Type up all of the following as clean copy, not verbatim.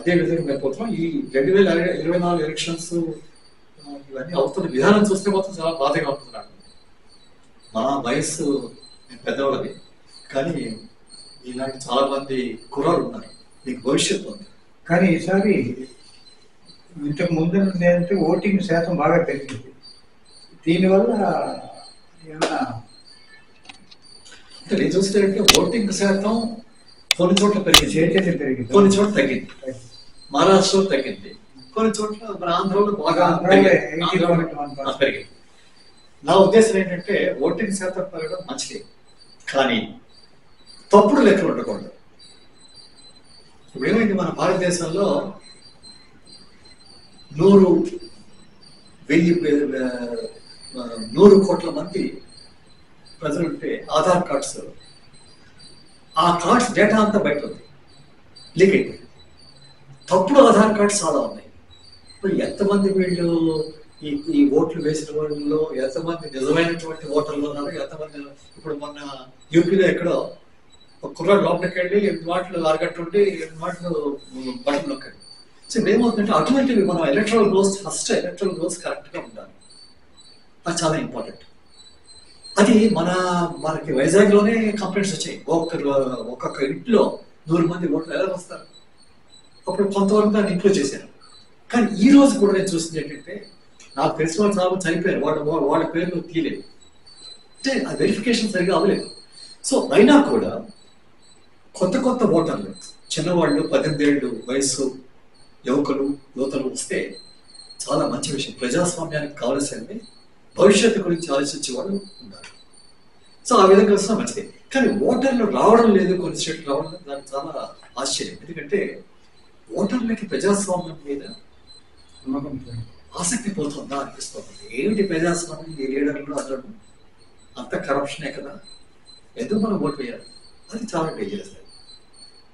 అదే విధంగా వెళ్ళిపోతున్నాం. ఈ 2024 ఎలక్షన్స్ ఇవన్నీ అవుతున్న విధానం చూస్తే మాత్రం చాలా బాధగా ఉంటుంది నాకు. మా వయస్సు పెద్దవాళ్ళది, కానీ ఇలాంటి చాలా మంది కుర్రాళ్ళు ఉన్నారు, మీకు భవిష్యత్తు ఉంది. కానీ ఈసారి ఇంతకు ముందు ఏంటంటే ఓటింగ్ శాతం బాగా పెరిగింది. దీనివల్ల ఏమైనా అంటే నేను చూస్తే ఓటింగ్ శాతం కొన్ని చోట్ల పెరిగింది, కొన్ని చోట్ల తగ్గింది. మహారాష్ట్రలో తగ్గింది, కొన్ని చోట్ల మన ఆంధ్రలో బాగా పెరిగింది. నా ఉద్దేశం ఏంటంటే ఓటింగ్ శాతం పెరగడం మంచిది, కానీ తప్పుడు లెక్కలు ఉండకూడదు. ఇప్పుడు ఏమైంది, మన భారతదేశంలో 100 కోట్ల మంది ప్రజలుంటే ఆధార్ కార్డ్స్, ఆ కార్డ్స్ డేటా అంతా బయట ఉంది, లీక్ అయిపోయింది. తప్పుడు ఆధార్ కార్డ్స్ చాలా ఉన్నాయి. ఇప్పుడు ఎంతమంది వీళ్ళు ఈ ఓట్లు వేసిన వాళ్ళలో ఎంతమంది నిజమైనటువంటి ఓటర్లు ఉన్నారు, ఎంతమంది. ఇప్పుడు మొన్న యూపీలో ఎక్కడో ఒక కుర్రాడు లోపలికి వెళ్ళి 8 మాటలు అరగట్టు ఉండి 8 మాటలు బటన్ నొక్కాడు. సో ఏమవుతుందంటే అటువంటివి మనం electoral roles, first electoral roles కరెక్ట్గా ఉండాలి, అది చాలా ఇంపార్టెంట్. అది మనకి వైజాగ్లోనే కంప్లైంట్స్ వచ్చాయి. ఒక్కొక్క ఇంట్లో 100 మంది ఓట్లు ఎలా వస్తారు. అప్పుడు కొంతవరకు దాన్ని ఇంప్రూవ్ చేశారు. కానీ ఈ రోజు కూడా నేను చూసింది ఏంటంటే, నాకు తెలిసిన వాళ్ళు చాలా చనిపోయారు, వాళ్ళ పేర్లు తీయలేదు, అంటే ఆ వెరిఫికేషన్ సరిగా అవ్వలేదు. సో అయినా కూడా కొత్త ఓటర్లు, చిన్నవాళ్ళు, 18 ఏళ్ళు వయస్సు యువకులు యువతలు వస్తే చాలా మంచి విషయం. ప్రజాస్వామ్యానికి కావలసింది భవిష్యత్తు గురించి ఆలోచించే వాళ్ళు ఉన్నారు. సో ఆ విధంగా వస్తున్నా మంచిది. కానీ ఓటర్లు రావడం లేదు, కొన్ని స్టేట్లు రావడం లేదు, దానికి చాలా ఆశ్చర్యం. ఎందుకంటే ఓటర్లకి ప్రజాస్వామ్యం మీద ఆసక్తి పోతుందా అనిపిస్తుంది. ఏమిటి ప్రజాస్వామ్యం, ఈ లీడర్లు అతను అంత కరప్షనే కదా, ఎందుకు మనం ఓటు వేయాలి, అది చాలా డేంజరస్.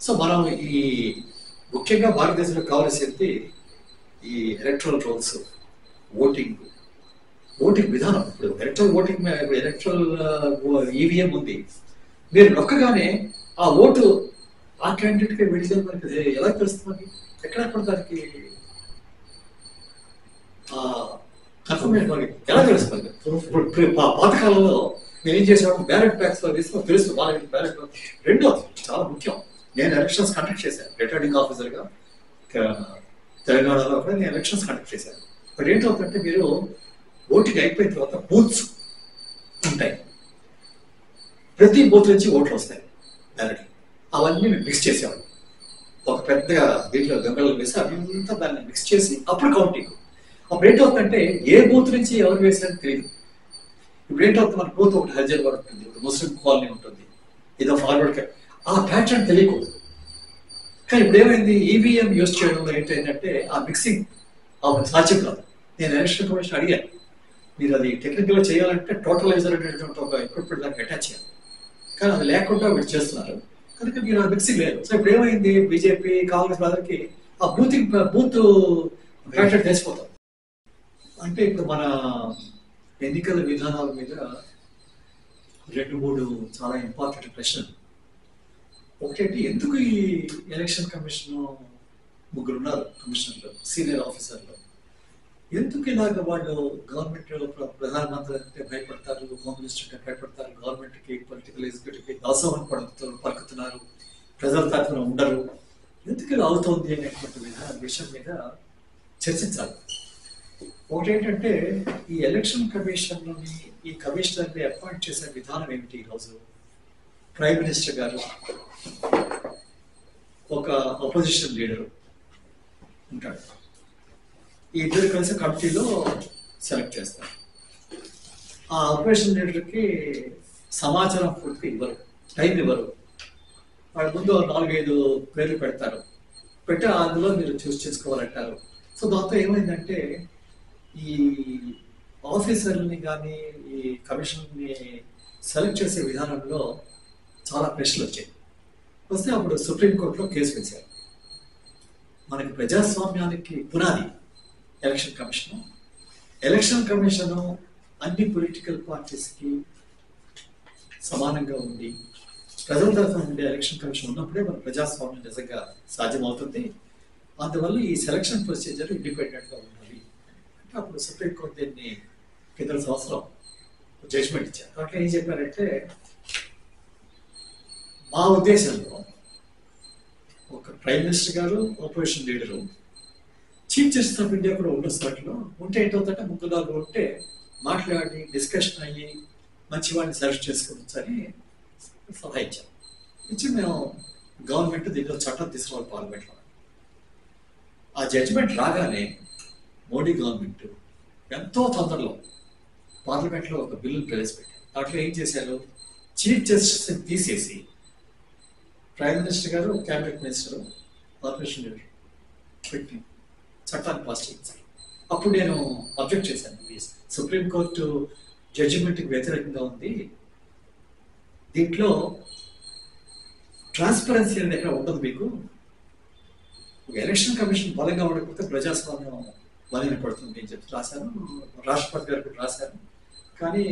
సో మనం ఈ ముఖ్యంగా భారతదేశంలో కావాల్సింది ఈ ఎలక్ట్రల్ రోల్స్, ఓటింగ్ విధానం. ఇప్పుడు ఎలక్ట్రల్ ఈవీఎం ఉంది, మీరు నొక్కగానే ఆ ఓటు ఆ క్యాండిడేట్కి వెళ్ళితే మనకి ఎలా తెలుస్తుంది, ఎక్కడెక్కడ దానికి కన్ఫర్మేషన్ మనకి ఎలా తెలుస్తుంది. ఇప్పుడు పాతకాలంలో మేము ఏం చేసాము, బ్యాలెట్ బ్యాగ్స్ లో తీసుకుని తెలుసు వాళ్ళకి బ్యాలెట్. రెండో చాలా ముఖ్యం, నేను ఎలక్షన్స్ కండక్ట్ చేశాను రిటర్నింగ్ ఆఫీసర్గా తెలంగాణలో కూడా నేను ఎలక్షన్స్ కండక్ట్ చేశాను. ఇప్పుడు ఏంటవుతుందంటే, మీరు ఓటింగ్ అయిపోయిన తర్వాత బూత్స్ ఉంటాయి, ప్రతి బూత్ నుంచి ఓట్లు వస్తాయి బ్యాలెట్, అవన్నీ మేము మిక్స్ చేసేవాళ్ళం. ఒక పెద్ద దీంట్లో గంగలు వేసి అవంతా దాన్ని మిక్స్ చేసి అప్పుడు కౌంటింగ్. అప్పుడు ఏంటవుతుందంటే ఏ బూత్ నుంచి ఎవరు వేసినట్టు తెలియదు. ఇప్పుడు ఏంటవుతుంది, మన బూత్ ఒకటి హైదరాబాద్ ఉంటుంది, ఒక ముస్లిం కాలనీ ఉంటుంది, ఏదో ఫార్వర్డ్, ఆ ప్యాటర్న్ తెలియకూడదు. కానీ ఇప్పుడు ఏమైంది, ఈవీఎం యూజ్ చేయడంలో ఏంటంటే ఆ మిక్సింగ్ సాధ్యం కాదు. నేను ఎలక్షన్ కమిషన్ అడిగాను, మీరు అది టెక్నికల్గా చేయాలంటే టోటలైజర్ అనేటువంటి ఒక ఎక్విప్మెంట్ దానికి అటాచ్ చేయాలి, కానీ అది లేకుండా వీళ్ళు చేస్తున్నారు, కనుక మీరు ఆ మిక్సింగ్ లేదు. సో ఇప్పుడు ఏమైంది, బీజేపీ కాంగ్రెస్ వాళ్ళకి ఆ బూత్ ప్యాటర్న్ తెలిసిపోతాం. అంటే ఇప్పుడు మన ఎన్నికల విధానాల మీద 2-3 చాలా ఇంపార్టెంట్ ప్రశ్నలు. ఒకటి, ఎందుకు ఈ ఎలక్షన్ కమిషన్ 3 ఉన్నారు కమిషనర్లు, సీనియర్ ఆఫీసర్లు, ఎందుకు ఇలాగ వాళ్ళు గవర్నమెంట్ ప్రధానమంత్రి అంటే భయపడతారు, హోమ్ మినిస్టర్ అంటే భయపడతారు, గవర్నమెంట్కి పొలిటికల్ ఎగ్జిక్యూటివ్కి దాసోహం పలుకుతున్నారు, ప్రజల తరఫున ఉండరు, ఎందుకు ఇలా అవుతోంది అనేటువంటి విషయం మీద చర్చించాలి. ఒకటి ఏంటంటే, ఈ ఎలక్షన్ కమిషన్ని, ఈ కమిషనర్ని అపాయింట్ చేసే విధానం ఏమిటి. ఈరోజు ప్రైమ్ మినిస్టర్ గారు, ఒక అపోజిషన్ లీడరు ఉంటాడు, ఈ ఇద్దరు కలిసి కమిటీలో సెలెక్ట్ చేస్తారు. ఆ అపోజిషన్ లీడర్కి సమాచారం పూర్తి ఇవ్వరు, టైం ఇవ్వరు. వాళ్ళ ముందు 4-5 పేర్లు పెడతారు, పెట్టి అందులో మీరు చూస్ చేసుకోవాలంటారు. సో దాంతో ఏమైందంటే, ఈ ఆఫీసర్ని కానీ ఈ కమిషన్ని సెలెక్ట్ చేసే విధానంలో చాలా ప్రశ్నలు వచ్చాయి. వస్తే అప్పుడు సుప్రీంకోర్టులో కేసు వేశారు. మనకి ప్రజాస్వామ్యానికి పునాది ఎలక్షన్ కమిషన్. ఎలక్షన్ కమిషను అన్ని పొలిటికల్ పార్టీస్కి సమానంగా ఉండి ప్రజల తరఫున ఉండే ఎలక్షన్ కమిషన్ ఉన్నప్పుడే మన ప్రజాస్వామ్యం నిజంగా సాధ్యమవుతుంది. అందువల్ల ఈ సెలక్షన్ ప్రొసీజర్ ఇండిపెండెంట్గా ఉండాలి అంటే అప్పుడు సుప్రీంకోర్టు దీన్ని కింద సంవత్సరం జడ్జ్మెంట్ ఇచ్చారు. అట్లా ఏం చెప్పారంటే మా ఉద్దేశంలో ఒక ప్రైమ్ మినిస్టర్ గారు, opposition leader, chief justice of India కూడా ఉండొచ్చు. దాంట్లో ఉంటే ఏంటవుతుందంటే ముగ్గురు ఉంటే మాట్లాడి డిస్కషన్ అయ్యి మంచి వాడిని సెలెక్ట్ చేసుకోవచ్చు అని సలహా ఇచ్చాం. ఇచ్చి మేము గవర్నమెంట్ దీంట్లో చట్టం తీసుకురావాలి పార్లమెంట్లో. ఆ జడ్జిమెంట్ రాగానే మోడీ గవర్నమెంట్ ఎంతో తొందరలో పార్లమెంట్లో ఒక బిల్లును ప్రవేశపెట్టారు. దాంట్లో ఏం చేశారు, చీఫ్ జస్టిస్ని తీసేసి ప్రైమ్ మినిస్టర్ గారు, క్యాబినెట్ మినిస్టర్, ఆపోజిషన్ లీడర్ పెట్టి చట్టాన్ని పాస్ చేయించారు. అప్పుడు నేను అబ్జెక్ట్ చేశాను, సుప్రీంకోర్టు జడ్జిమెంట్కి వ్యతిరేకంగా ఉంది, దీంట్లో ట్రాన్స్పరెన్సీ అనేది ఎక్కడ ఉండదు, మీకు ఒక ఎలక్షన్ కమిషన్ బలంగా ఉండకపోతే ప్రజాస్వామ్యం బలహీనపడుతుంది అని చెప్పి రాశాను. రాష్ట్రపతి గారు కూడా రాశారు. కానీ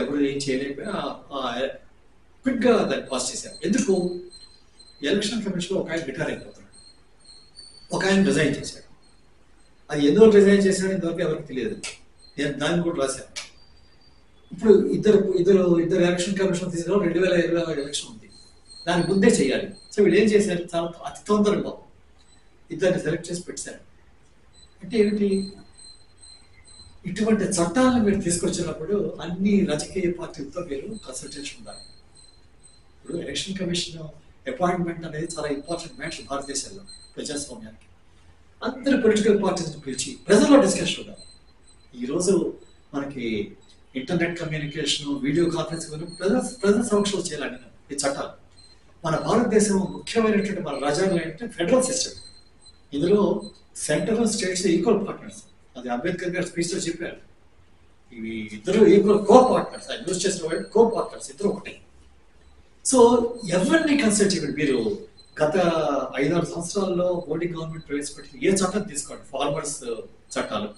ఎవరు ఏం చేయలేకపోయినా క్విక్గా దాన్ని పాస్ చేశారు. ఎందుకు, ఎలక్షన్ కమిషన్లో ఒక ఆయన రిటైర్ అయిపోతున్నాడు, ఒక ఆయన రిజైన్ చేశాడు. అది ఎందువల్ల రిజైన్ చేశాడు ఇంతవరకు ఎవరికి తెలియదు. నేను దాన్ని కూడా రాశాను. ఇప్పుడు ఇద్దరు ఎలక్షన్ కమిషన్ తీసుకురావడం 2020 ఎలక్షన్ ఉంది, దాని ముందే చేయాలి. సో వీళ్ళు ఏం చేశారు, చాలా అతి తొందరగా ఇద్దరిని సెలెక్ట్ చేసి పెట్టారు. అంటే ఏమిటి, ఇటువంటి చట్టాలను మీరు తీసుకొచ్చినప్పుడు అన్ని రాజకీయ పార్టీలతో మీరు కన్సల్టేషన్ ఉండాలి. ఇప్పుడు ఎలక్షన్ కమిషన్ అపాయింట్మెంట్ అనేది చాలా ఇంపార్టెంట్ మ్యాటర్ భారతదేశంలో ప్రజాస్వామ్యానికి. అందరు పొలిటికల్ పార్టీస్ని పిలిచి ప్రజల్లో డిస్కషన్ ఉండాలి. ఈరోజు మనకి ఇంటర్నెట్ కమ్యూనికేషన్, వీడియో కాన్ఫరెన్స్ ప్రజల సమక్షంలో చేయాలని ఈ చట్టాలు. మన భారతదేశం ముఖ్యమైనటువంటి మన రాజ్యాంగం ఏంటంటే ఫెడరల్ సిస్టమ్. ఇందులో సెంటర్ స్టేట్స్ ఈక్వల్ పార్ట్నర్స్. అది అంబేద్కర్ గారు స్పీచ్లో చెప్పారు. ఇవి ఇద్దరు ఈక్వల్ కో పార్ట్నర్స్. ఆయన యూజ్ చేసిన వాళ్ళు కో పార్ట్నర్స్, ఇద్దరు ఒకటి. సో ఎవరిని కన్సల్ట్ చేయండి మీరు. గత 5-6 సంవత్సరాల్లో మోడీ గవర్నమెంట్ ప్రవేశపెట్టిన ఏ చట్టం తీసుకోండి, ఫార్మర్స్ చట్టాలు,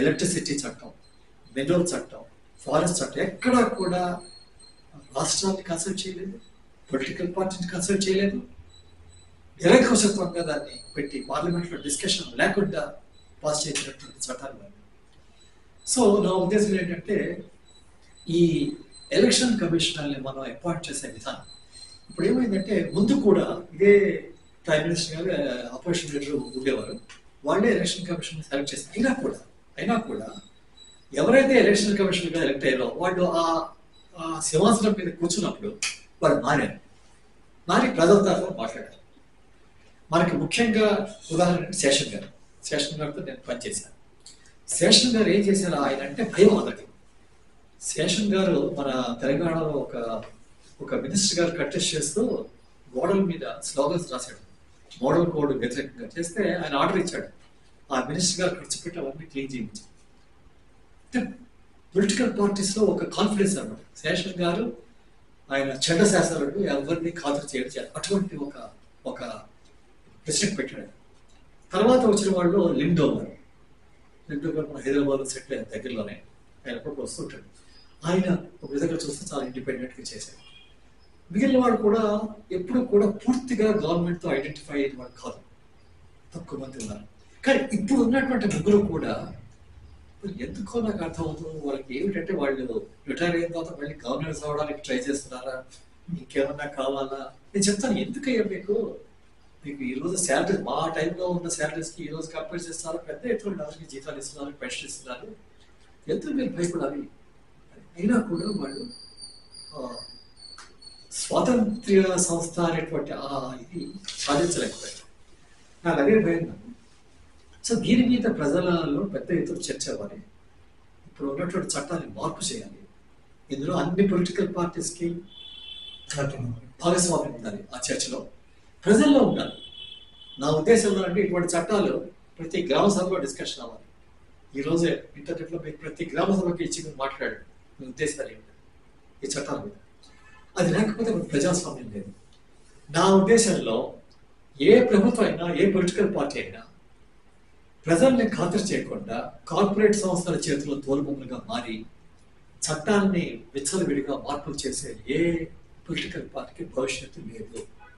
ఎలక్ట్రిసిటీ చట్టం, మినరల్ చట్టం, ఫారెస్ట్ చట్టం, ఎక్కడా కూడా రాష్ట్రాన్ని కన్సల్ట్ చేయలేదు, పొలిటికల్ పార్టీని కన్సల్ట్ చేయలేదు. నిరంకుశత్వంగా దాన్ని పెట్టి పార్లమెంట్లో డిస్కషన్ లేకుండా పాస్ చేసినటువంటి చట్టాలు. సో నా ఉద్దేశం ఏంటంటే ఈ ఎలక్షన్ కమిషనర్ని మనం అపాయింట్ చేసే విధానం ఇప్పుడు ఏమైందంటే, ముందు కూడా ఇదే ప్రైమ్ మినిస్టర్ గారు, అపోజిషన్ లీడర్ ఉండేవారు, వాళ్ళే ఎలక్షన్ కమిషన్ సెలెక్ట్ చేస్తారు. అయినా కూడా ఎవరైతే ఎలక్షన్ కమిషన్గా ఎలక్ట్ అయ్యారో వాళ్ళు ఆ సింహాసనం మీద కూర్చున్నప్పుడు వాళ్ళు మారి ప్రజల తరఫున మాట్లాడారు. మనకి ముఖ్యంగా ఉదాహరణ శేషన్ గారితో నేను పనిచేశాను. శేషన్ గారు ఏం చేశారు, ఆయన అంటే భయం అందరికి. శేషన్ గారు మన తెలంగాణలో ఒక మినిస్టర్ గారు కంటెస్ట్ చేస్తూ గోడల మీద స్లోగన్స్ రాశాడు, మోడల్ కోడ్ వ్యతిరేకంగా చేస్తే ఆయన ఆర్డర్ ఇచ్చాడు. ఆ మినిస్టర్ గారు ఖర్చు పెట్టి అవన్నీ క్లీన్ చేయించారు. అంటే పొలిటికల్ పార్టీస్లో ఒక కాన్ఫిడెన్స్ అన్నమాట. శేషన్ గారు ఆయన చెడ్డ శాసనాలు ఎవరిని ఖాతరు చేయడం, అటువంటి ఒక ప్రెసిడెంట్ పెట్టాడు. తర్వాత వచ్చిన వాళ్ళు లిండోమర్ మన హైదరాబాద్లో సెటిల్ అయిన దగ్గరలోనే ఆయన ఎప్పటికీ వస్తుంటాడు. ఆయన ఒక విధంగా చూస్తే చాలా ఇండిపెండెంట్గా చేశారు. మిగిలిన వాళ్ళు కూడా ఎప్పుడు కూడా పూర్తిగా గవర్నమెంట్తో ఐడెంటిఫై అయిన వాళ్ళు కాదు, తక్కువ మంది ఉన్నారు. కానీ ఇప్పుడు ఉన్నటువంటి ముగ్గురు కూడా ఎందుకో నాకు అర్థమవుతుంది, వాళ్ళకి ఏమిటంటే వాళ్ళు రిటైర్ అయిన తర్వాత మళ్ళీ గవర్నర్స్ అవ్వడానికి ట్రై చేస్తున్నారా, ఇంకేమన్నా కావాలా. నేను చెప్తాను, ఎందుకయ్యా మీకు ఈరోజు శాలరీ మా టైంలో ఉన్న శాలరీస్కి ఈరోజు కంపేర్ చేస్తున్నారు, పెద్ద ఎత్తున అందరికీ జీతాలు ఇస్తున్నారు, పెన్షన్ ఇస్తున్నారు, ఎందుకు మీరు భయపడాలి. అయినా కూడా వాళ్ళు స్వాతంత్ర్య సంస్థ అనేటువంటి ఇది సాధించలేకపోయారు. నాకు అదే భయం. సో దీని మీద ప్రజలలో పెద్ద ఎత్తున చర్చ అవ్వాలి. ఇప్పుడు ఉన్నటువంటి చట్టాన్ని మార్పు చేయాలి. ఇందులో అన్ని పొలిటికల్ పార్టీస్కి భాగస్వామ్యం ఉండాలి. ఆ చర్చలో ప్రజల్లో ఉండాలి. నా ఉద్దేశంలో అంటే ఇటువంటి చట్టాలు ప్రతి గ్రామ సభలో డిస్కషన్ అవ్వాలి. ఈరోజే ఇంటర్నెట్లో మీరు ప్రతి గ్రామ సభకి ఇచ్చి మీరు మాట్లాడండి మీ ఉద్దేశాలు ఏంటి ఈ చట్టాల మీద. అది లేకపోతే ప్రజాస్వామ్యం లేదు. నా ఉద్దేశంలో ఏ ప్రభుత్వం అయినా, ఏ పొలిటికల్ పార్టీ అయినా ప్రజల్ని ఖాతరు చేయకుండా కార్పొరేట్ సంస్థల చేతిలో తోలుబొమ్మలుగా మారి చట్టాన్ని విచ్చలవిడిగా మార్పులు చేసే ఏ పొలిటికల్ పార్టీకి భవిష్యత్తు లేదు.